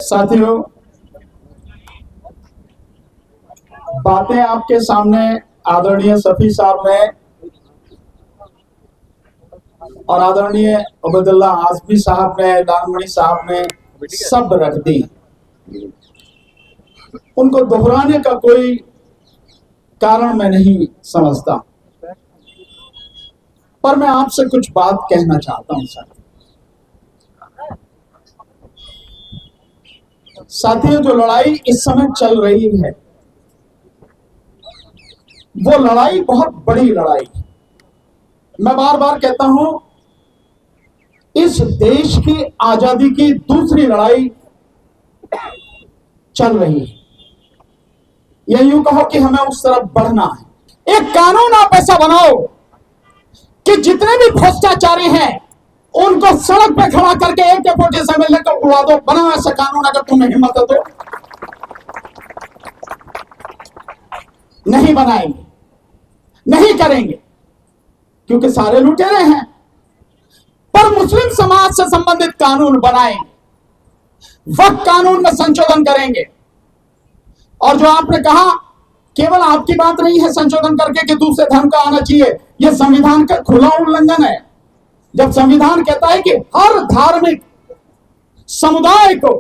साथियों, बातें आपके सामने आदरणीय सफी साहब ने और आदरणीय उबैदुल्ला आजमी साहब ने, लालमणि साहब ने सब रख दी। उनको दोहराने का कोई कारण मैं नहीं समझता, पर मैं आपसे कुछ बात कहना चाहता हूं। साथियों, जो लड़ाई इस समय चल रही है वो लड़ाई बहुत बड़ी लड़ाई है। मैं बार बार कहता हूं, इस देश की आजादी की दूसरी लड़ाई चल रही है। या यूं कहो कि हमें उस तरफ बढ़ना है। एक कानून आप ऐसा बनाओ कि जितने भी भ्रष्टाचारी हैं उनको सड़क पे खड़ा करके AK-47 लेकर उड़ा दो। बनाओ ऐसा कानून, अगर तुम्हें हिम्मत है तो। नहीं बनाएंगे, नहीं करेंगे, क्योंकि सारे लुटेरे हैं। पर मुस्लिम समाज से संबंधित कानून बनाएंगे, वक्त कानून में संशोधन करेंगे। और जो आपने कहा, केवल आपकी बात नहीं है संशोधन करके कि दूसरे धर्म का आना चाहिए। यह संविधान का खुला उल्लंघन है। जब संविधान कहता है कि हर धार्मिक समुदाय को,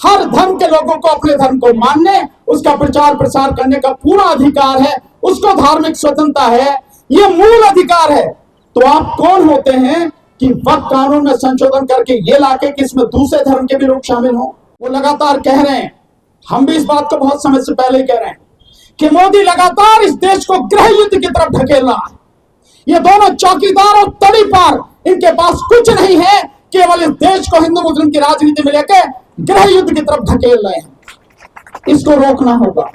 हर धर्म के लोगों को अपने धर्म को मानने, उसका प्रचार प्रसार करने का पूरा अधिकार है, उसको धार्मिक स्वतंत्रता है, यह मूल अधिकार है, तो आप कौन होते हैं कि वक्त कानून में संशोधन करके ये लाके कि इसमें दूसरे धर्म के भी लोग शामिल हों? वो लगातार कह रहे हैं, हम भी इस बात को बहुत समय से पहले कह रहे हैं कि मोदी लगातार इस देश को गृह युद्ध की तरफ ढकेल रहा है। ये दोनों चौकीदार और तड़ीपार, इनके पास कुछ नहीं है, केवल इस देश को हिंदू मुस्लिम की राजनीति में लेकर गृह युद्ध की तरफ ढकेल रहे हैं। इसको रोकना होगा,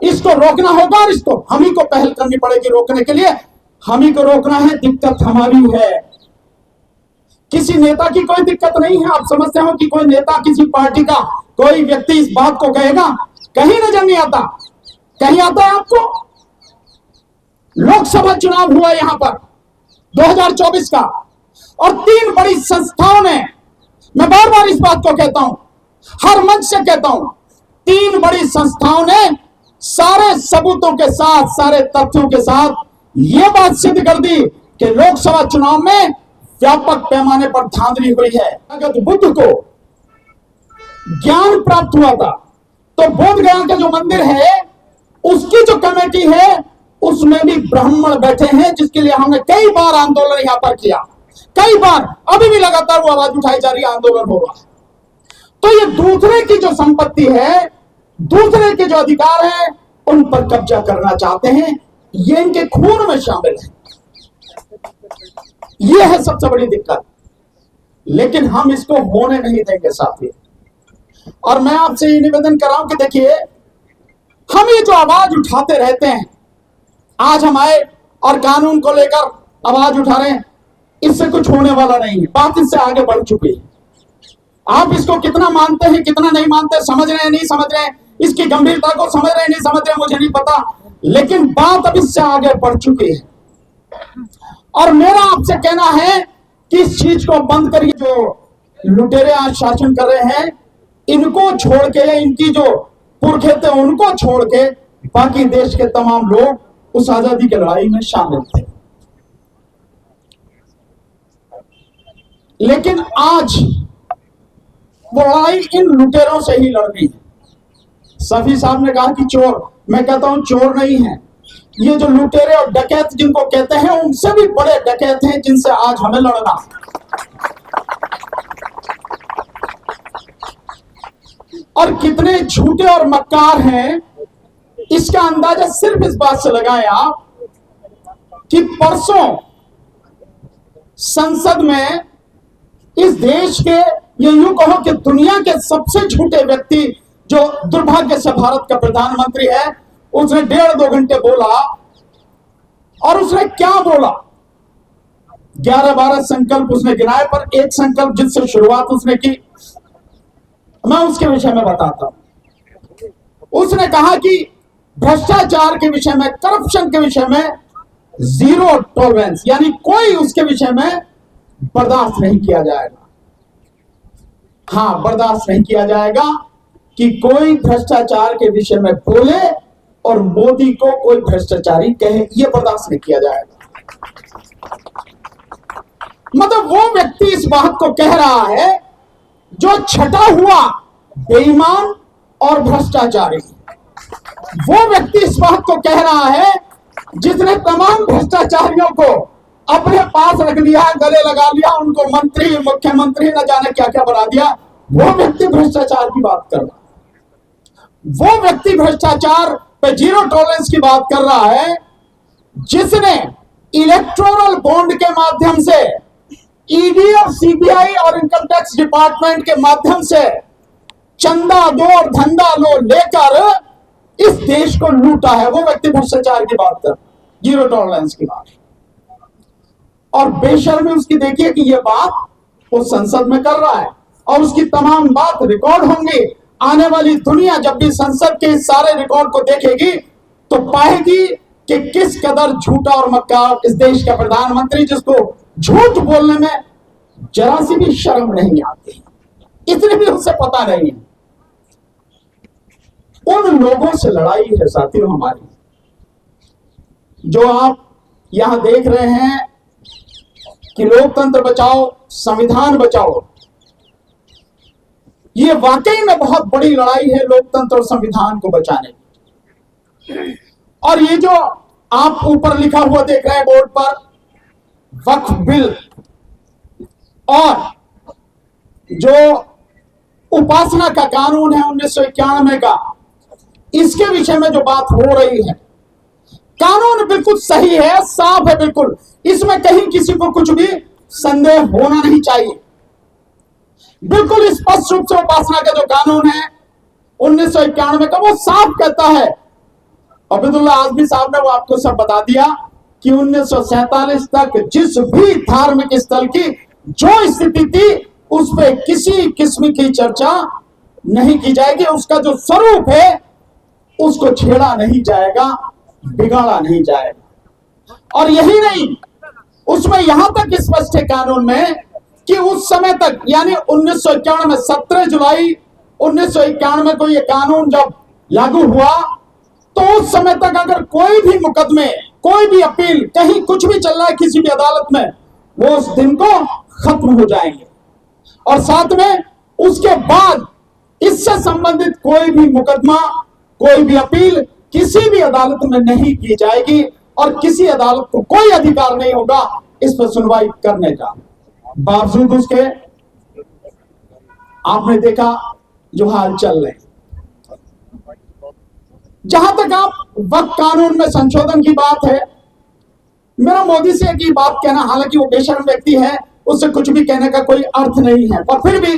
इसको रोकना होगा, और इसको हम ही को पहल करनी पड़ेगी। रोकने के लिए हम ही को रोकना है। दिक्कत हमारी है, किसी नेता की कोई दिक्कत नहीं है। आप समझते हो कि कोई नेता, किसी पार्टी का कोई व्यक्ति इस बात को कहेगा? कहीं नजर नहीं आता। कहीं आता है आपको? लोकसभा चुनाव हुआ यहां पर 2024 का, और 3 बड़ी संस्थाओं ने, मैं बार बार इस बात को कहता हूं, हर मंच से कहता हूं, 3 बड़ी संस्थाओं ने सारे सबूतों के साथ, सारे तथ्यों के साथ यह बात सिद्ध कर दी कि लोकसभा चुनाव में व्यापक पैमाने पर धांधली हुई है। अगर बुद्ध को ज्ञान प्राप्त हुआ था, तो बोध गया का जो मंदिर है उसकी जो कमेटी है उसमें भी ब्राह्मण बैठे हैं, जिसके लिए हमने कई बार आंदोलन यहां पर किया, कई बार, अभी भी लगातार वो आवाज उठाई जा रही है, आंदोलन हो रहा है। तो ये दूसरे की जो संपत्ति है, दूसरे के जो अधिकार है, उन पर कब्जा करना चाहते हैं। ये इनके खून में शामिल है। ये है सबसे बड़ी दिक्कत। लेकिन हम इसको होने नहीं देंगे साथी। और मैं आपसे ये निवेदन कर रहा हूं कि देखिए, हम ये जो आवाज उठाते रहते हैं, आज हम आए और कानून को लेकर आवाज उठा रहे हैं, इससे कुछ होने वाला नहीं है। बात इससे आगे बढ़ चुकी है। आप इसको कितना मानते हैं, कितना नहीं मानते, समझ रहे हैं, नहीं समझ रहे हैं, इसकी गंभीरता को समझ रहे हैं, नहीं समझ रहे हैं, मुझे नहीं पता, लेकिन बात अब इससे आगे बढ़ चुकी है। और मेरा आपसे कहना है कि इस चीज को बंद करिए। जो लुटेरे आज शासन कर रहे हैं, इनको छोड़ के, इनकी जो पुरखे थे उनको छोड़ के बाकी देश के तमाम लोग उस आजादी की लड़ाई में शामिल थे। लेकिन आज वो लड़ाई इन लुटेरों से ही लड़नी है। सफी साहब ने कहा कि चोर, मैं कहता हूं चोर नहीं है, ये जो लुटेरे और डकैत जिनको कहते हैं, उनसे भी बड़े डकैत हैं जिनसे आज हमें लड़ना। और कितने झूठे और मक्कार हैं, इसका अंदाजा सिर्फ इस बात से लगाएं आप कि परसों संसद में इस देश के, ये यूं कहो कि दुनिया के सबसे झूठे व्यक्ति, जो दुर्भाग्य से भारत का प्रधानमंत्री है, उसने 1.5-2 घंटे बोला। और उसने क्या बोला? 11-12 संकल्प उसने गिनाए, पर एक संकल्प जिससे शुरुआत उसने की, मैं उसके विषय में बताता हूं। उसने कहा कि भ्रष्टाचार के विषय में, करप्शन के विषय में 0 टॉलरेंस, यानी कोई उसके विषय में बर्दाश्त नहीं किया जाएगा। हाँ, बर्दाश्त नहीं किया जाएगा कि कोई भ्रष्टाचार के विषय में बोले और मोदी को कोई भ्रष्टाचारी कहे, यह बर्दाश्त नहीं किया जाएगा। मतलब वो व्यक्ति इस बात को कह रहा है जो छटा हुआ बेईमान और भ्रष्टाचारी, वो व्यक्ति इस बात को कह रहा है जिसने तमाम भ्रष्टाचारियों को अपने पास रख लिया, गले लगा लिया, उनको मंत्री मुख्यमंत्री न जाने क्या क्या बना दिया, वो व्यक्ति भ्रष्टाचार की बात कर रहा है। वो व्यक्ति भ्रष्टाचार पे जीरो टॉलरेंस की बात कर रहा है जिसने इलेक्टोरल बॉन्ड के माध्यम से ईडी और सीबीआई और इनकम टैक्स डिपार्टमेंट के माध्यम से चंदा दो और धंधा लो लेकर इस देश को लूटा है, वो व्यक्ति भ्रष्टाचार की बात कर, जीरो टॉलरेंस की बात। और बेशर्मी उसकी देखिए कि यह बात वो संसद में कर रहा है और उसकी तमाम बात रिकॉर्ड होंगी। आने वाली दुनिया जब भी संसद के इस सारे रिकॉर्ड को देखेगी तो पाएगी कि किस कदर झूठा और मक्कार इस देश का प्रधानमंत्री, जिसको झूठ बोलने में जरा सी भी शर्म नहीं आती, इतनी भी उसे पता नहीं है। उन लोगों से लड़ाई है साथियों हमारी, जो आप यहां देख रहे हैं कि लोकतंत्र बचाओ संविधान बचाओ। ये वाकई में बहुत बड़ी लड़ाई है लोकतंत्र और संविधान को बचाने की। और ये जो आप ऊपर लिखा हुआ देख रहे हैं बोर्ड पर, वक्फ बिल और जो उपासना का कानून है 1991 का, इसके विषय में जो बात हो रही है, कानून बिल्कुल सही है, साफ है बिल्कुल, इसमें कहीं किसी को कुछ भी संदेह होना नहीं चाहिए। बिल्कुल स्पष्ट रूप से उपासना का जो कानून है 1991 का, वो साफ कहता है, अब्दुल्ला आजमी साहब ने वो आपको सब बता दिया कि 1947 तक जिस भी धार्मिक स्थल की जो स्थिति थी उस पर किसी किस्म की चर्चा नहीं की जाएगी, उसका जो स्वरूप है उसको छेड़ा नहीं जाएगा, बिगाड़ा नहीं जाएगा। और यही नहीं, उसमें यहां तक स्पष्ट है कानून में कि उस समय तक, यानी 1991 में 17 जुलाई 1991 को यह कानून जब लागू हुआ, तो उस समय तक अगर कोई भी मुकदमे, कोई भी अपील, कहीं कुछ भी चल रहा है किसी भी अदालत में, वो उस दिन को खत्म हो जाएंगे। और साथ में उसके बाद इससे संबंधित कोई भी मुकदमा, कोई भी अपील किसी भी अदालत में नहीं की जाएगी और किसी अदालत को कोई अधिकार नहीं होगा इस पर सुनवाई करने का। बावजूद उसके आपने देखा जो हाल चल रहे हैं। जहां तक आप वक्फ कानून में संशोधन की बात है, मेरा मोदी से एक ही बात कहना, हालांकि वो बेशर्म व्यक्ति है, उससे कुछ भी कहने का कोई अर्थ नहीं है, पर फिर भी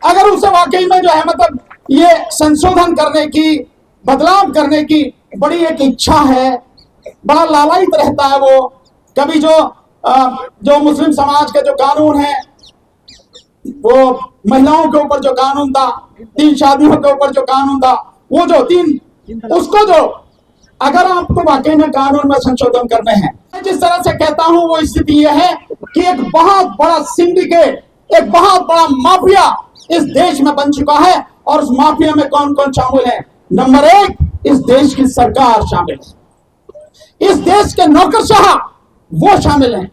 अगर उसे वाकई में जो है मतलब ये संशोधन करने की, बदलाव करने की बड़ी एक इच्छा है, बड़ा लालायित रहता है वो, कभी जो मुस्लिम समाज का जो कानून है, वो महिलाओं के ऊपर जो कानून था, 3 शादियों के ऊपर जो कानून था, वो जो 3, उसको जो अगर आपको वाकई में कानून में संशोधन करने हैं, जिस तरह से कहता हूं वो स्थिति यह है कि एक बहुत बड़ा सिंडिकेट, एक बहुत बड़ा माफिया इस देश में बन चुका है। और उस माफिया में कौन कौन शामिल है? नंबर 1, इस देश की सरकार शामिल है, इस देश के नौकरशाह वो शामिल हैं,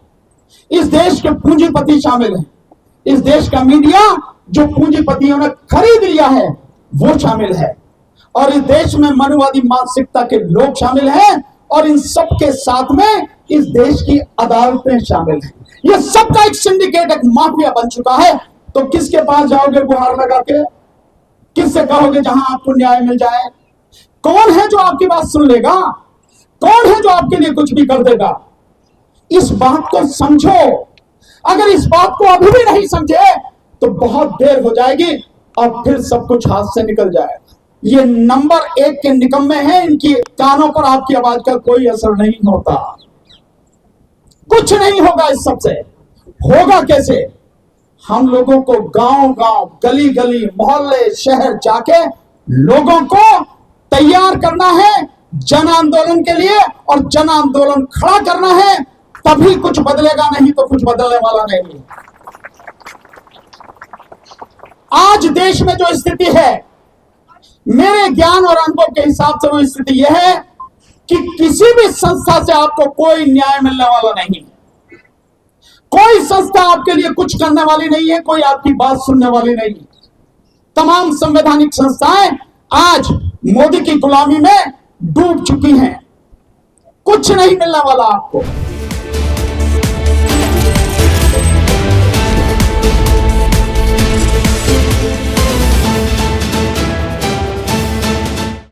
इस देश के पूंजीपति शामिल हैं, इस देश का मीडिया जो पूंजीपतियों ने खरीद लिया है वो शामिल है, और इस देश में मनुवादी मानसिकता के लोग शामिल हैं, और इन सब के साथ में इस देश की अदालतें शामिल हैं। ये सबका एक सिंडिकेट, एक माफिया बन चुका है। तो किसके पास जाओगे गुहार लगा के? किससे कहोगे जहां आपको न्याय मिल जाए? कौन है जो आपकी बात सुन लेगा? कौन है जो आपके लिए कुछ भी कर देगा? इस बात को समझो। अगर इस बात को अभी भी नहीं समझे तो बहुत देर हो जाएगी और फिर सब कुछ हाथ से निकल जाएगा। ये नंबर 1 के निकम्मे हैं, इनकी कानों पर आपकी आवाज का कोई असर नहीं होता, कुछ नहीं होगा। इस सबसे होगा कैसे? हम लोगों को गांव-गांव, गली-गली, मोहल्ले, शहर जाके लोगों को तैयार करना है जन आंदोलन के लिए, और जन आंदोलन खड़ा करना है, तभी कुछ बदलेगा, नहीं तो कुछ बदलने वाला नहीं। आज देश में जो स्थिति है, मेरे ज्ञान और अनुभव के हिसाब से वो स्थिति यह है कि किसी भी संस्था से आपको कोई न्याय मिलने वाला नहीं है। कोई संस्था आपके लिए कुछ करने वाली नहीं है, कोई आपकी बात सुनने वाली नहीं है। तमाम संवैधानिक संस्थाएं आज मोदी की गुलामी में डूब चुकी हैं। कुछ नहीं मिलने वाला आपको।